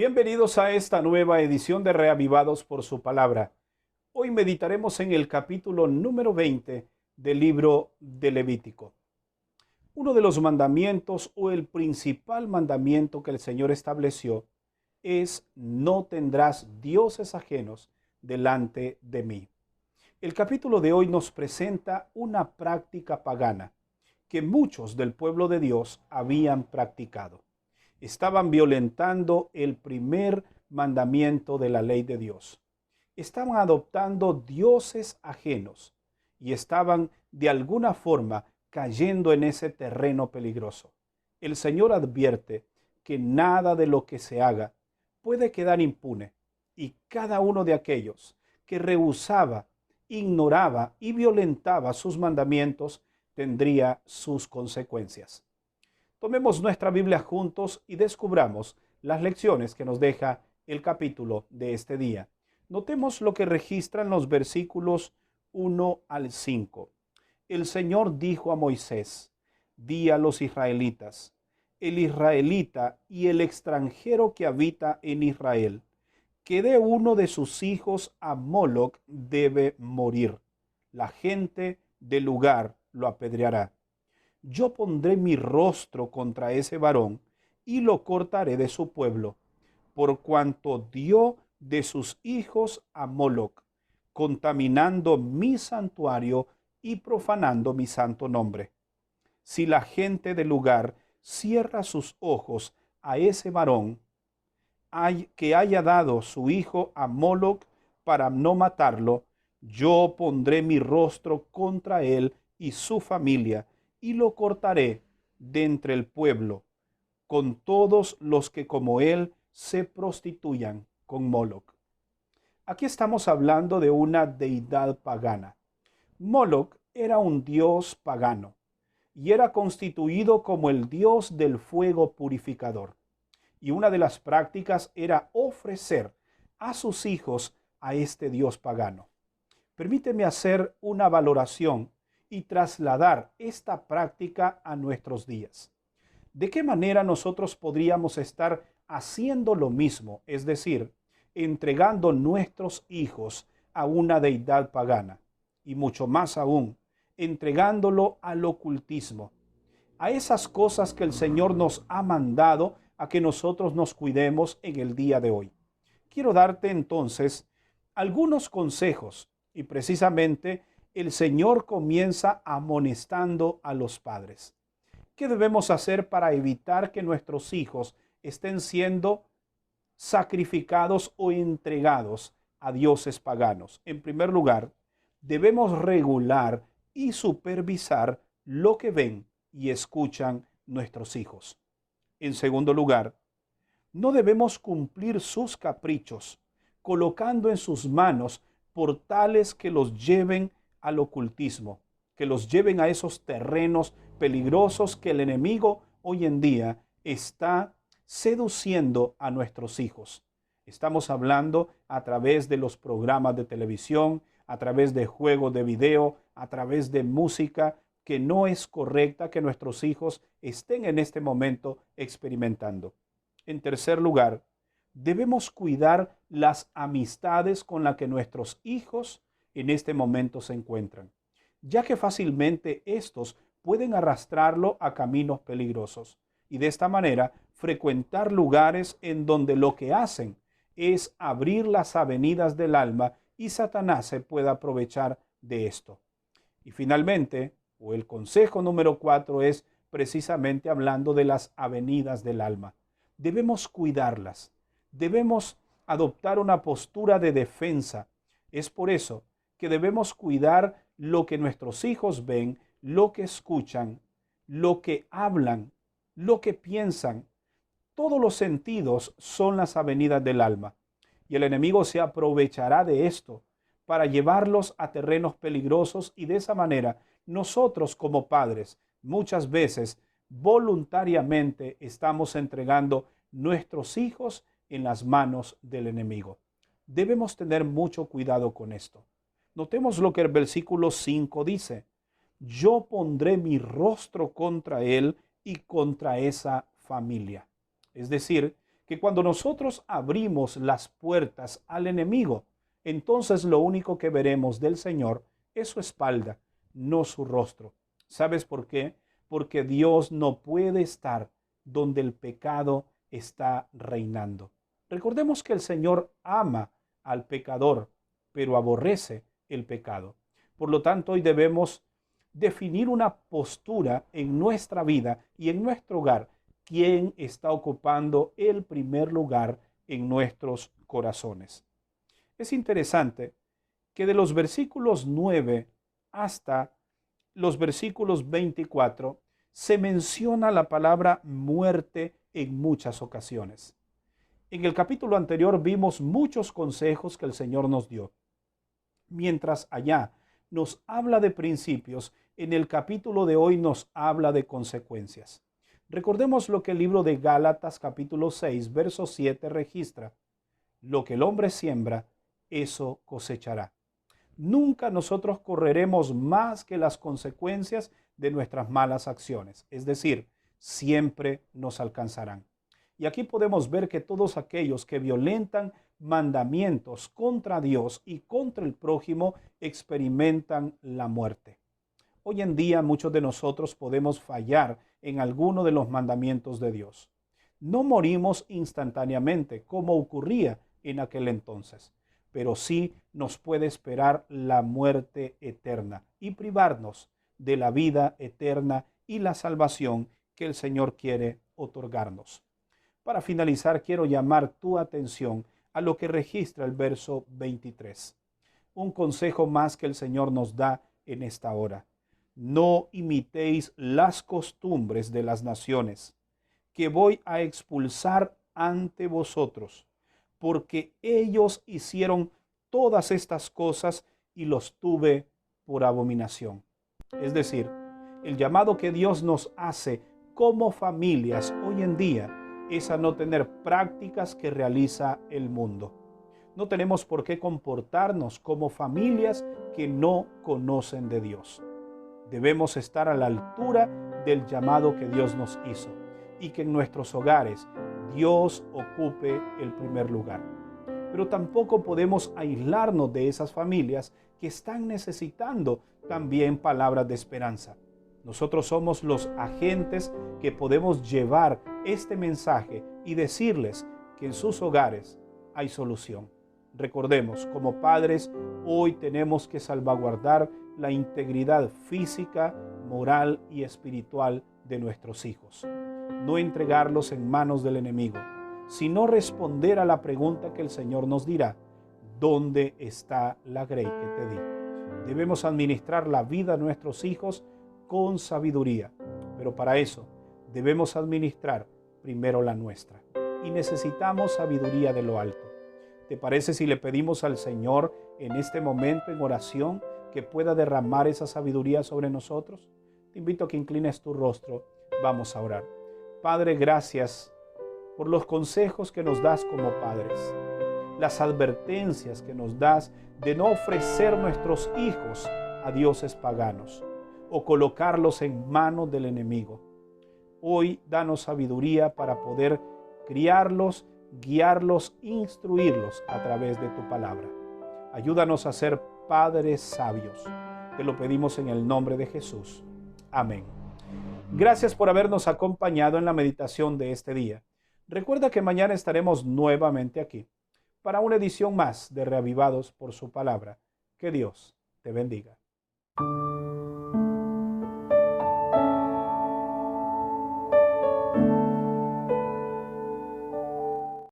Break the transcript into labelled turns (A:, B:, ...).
A: Bienvenidos a esta nueva edición de Reavivados por su palabra. Hoy meditaremos en el capítulo número 20 del libro de Levítico. Uno de los mandamientos o el principal mandamiento que el Señor estableció es: no tendrás dioses ajenos delante de mí. El capítulo de hoy nos presenta una práctica pagana que muchos del pueblo de Dios habían practicado. Estaban violentando el primer mandamiento de la ley de Dios. Estaban adoptando dioses ajenos y estaban de alguna forma cayendo en ese terreno peligroso. El Señor advierte que nada de lo que se haga puede quedar impune, y cada uno de aquellos que rehusaba, ignoraba y violentaba sus mandamientos tendría sus consecuencias. Tomemos nuestra Biblia juntos y descubramos las lecciones que nos deja el capítulo de este día. Notemos lo que registran los versículos 1 al 5. El Señor dijo a Moisés: di a los israelitas, el israelita y el extranjero que habita en Israel, que de uno de sus hijos a Moloc debe morir. La gente del lugar lo apedreará. Yo pondré mi rostro contra ese varón y lo cortaré de su pueblo, por cuanto dio de sus hijos a Moloc, contaminando mi santuario y profanando mi santo nombre. Si la gente del lugar cierra sus ojos a ese varón que haya dado su hijo a Moloc para no matarlo, yo pondré mi rostro contra él y su familia, y lo cortaré de entre el pueblo, con todos los que como él se prostituyan con Moloc. Aquí estamos hablando de una deidad pagana. Moloc era un dios pagano y era constituido como el dios del fuego purificador. Y una de las prácticas era ofrecer a sus hijos a este dios pagano. Permíteme hacer una valoración y trasladar esta práctica a nuestros días. ¿De qué manera nosotros podríamos estar haciendo lo mismo, es decir, entregando nuestros hijos a una deidad pagana, y mucho más aún, entregándolo al ocultismo, a esas cosas que el Señor nos ha mandado a que nosotros nos cuidemos en el día de hoy? Quiero darte entonces algunos consejos, y precisamente el Señor comienza amonestando a los padres. ¿Qué debemos hacer para evitar que nuestros hijos estén siendo sacrificados o entregados a dioses paganos? En primer lugar, debemos regular y supervisar lo que ven y escuchan nuestros hijos. En segundo lugar, no debemos cumplir sus caprichos, colocando en sus manos portales que los lleven al ocultismo, que los lleven a esos terrenos peligrosos que el enemigo hoy en día está seduciendo a nuestros hijos. Estamos hablando a través de los programas de televisión, a través de juegos de video, a través de música que no es correcta que nuestros hijos estén en este momento experimentando. En tercer lugar, debemos cuidar las amistades con las que nuestros hijos en este momento se encuentran, ya que fácilmente estos pueden arrastrarlo a caminos peligrosos y de esta manera frecuentar lugares en donde lo que hacen es abrir las avenidas del alma y Satanás se puede aprovechar de esto. Y finalmente, o el consejo número 4 es precisamente hablando de las avenidas del alma. Debemos cuidarlas, debemos adoptar una postura de defensa. Es por eso que debemos cuidar lo que nuestros hijos ven, lo que escuchan, lo que hablan, lo que piensan. Todos los sentidos son las avenidas del alma, y el enemigo se aprovechará de esto para llevarlos a terrenos peligrosos, y de esa manera nosotros como padres muchas veces voluntariamente estamos entregando nuestros hijos en las manos del enemigo. Debemos tener mucho cuidado con esto. Notemos lo que el versículo 5 dice: yo pondré mi rostro contra él y contra esa familia. Es decir, que cuando nosotros abrimos las puertas al enemigo, entonces lo único que veremos del Señor es su espalda, no su rostro. ¿Sabes por qué? Porque Dios no puede estar donde el pecado está reinando. Recordemos que el Señor ama al pecador, pero aborrece el pecado. Por lo tanto, hoy debemos definir una postura en nuestra vida y en nuestro hogar. ¿Quién está ocupando el primer lugar en nuestros corazones? Es interesante que de los versículos 9 hasta los versículos 24 se menciona la palabra muerte en muchas ocasiones. En el capítulo anterior vimos muchos consejos que el Señor nos dio, mientras allá nos habla de principios, en el capítulo de hoy nos habla de consecuencias. Recordemos lo que el libro de Gálatas capítulo 6, verso 7 registra. Lo que el hombre siembra, eso cosechará. Nunca nosotros correremos más que las consecuencias de nuestras malas acciones, es decir, siempre nos alcanzarán. Y aquí podemos ver que todos aquellos que violentan mandamientos contra Dios y contra el prójimo experimentan la muerte. Hoy en día muchos de nosotros podemos fallar en alguno de los mandamientos de Dios. No morimos instantáneamente como ocurría en aquel entonces, pero sí nos puede esperar la muerte eterna y privarnos de la vida eterna y la salvación que el Señor quiere otorgarnos. Para finalizar, quiero llamar tu atención a lo que registra el verso 23. Un consejo más que el Señor nos da en esta hora. No imitéis las costumbres de las naciones, que voy a expulsar ante vosotros, porque ellos hicieron todas estas cosas y los tuve por abominación. Es decir, el llamado que Dios nos hace como familias hoy en día es a no tener prácticas que realiza el mundo. No tenemos por qué comportarnos como familias que no conocen de Dios. Debemos estar a la altura del llamado que Dios nos hizo y que en nuestros hogares Dios ocupe el primer lugar. Pero tampoco podemos aislarnos de esas familias que están necesitando también palabras de esperanza. Nosotros somos los agentes que podemos llevar este mensaje y decirles que en sus hogares hay solución. Recordemos, como padres, hoy tenemos que salvaguardar la integridad física, moral y espiritual de nuestros hijos. No entregarlos en manos del enemigo, sino responder a la pregunta que el Señor nos dirá: ¿dónde está la grey que te di? Debemos administrar la vida de nuestros hijos con sabiduría, pero para eso debemos administrar primero la nuestra y necesitamos sabiduría de lo alto. ¿Te parece si le pedimos al Señor en este momento en oración que pueda derramar esa sabiduría sobre nosotros? Te invito a que inclines tu rostro. Vamos a orar. Padre, gracias por los consejos que nos das como padres, las advertencias que nos das de no ofrecer nuestros hijos a dioses paganos o colocarlos en manos del enemigo. Hoy danos sabiduría para poder criarlos, guiarlos, instruirlos a través de tu palabra. Ayúdanos a ser padres sabios. Te lo pedimos en el nombre de Jesús. Amén. Gracias por habernos acompañado en la meditación de este día. Recuerda que mañana estaremos nuevamente aquí para una edición más de Reavivados por su palabra. Que Dios te bendiga.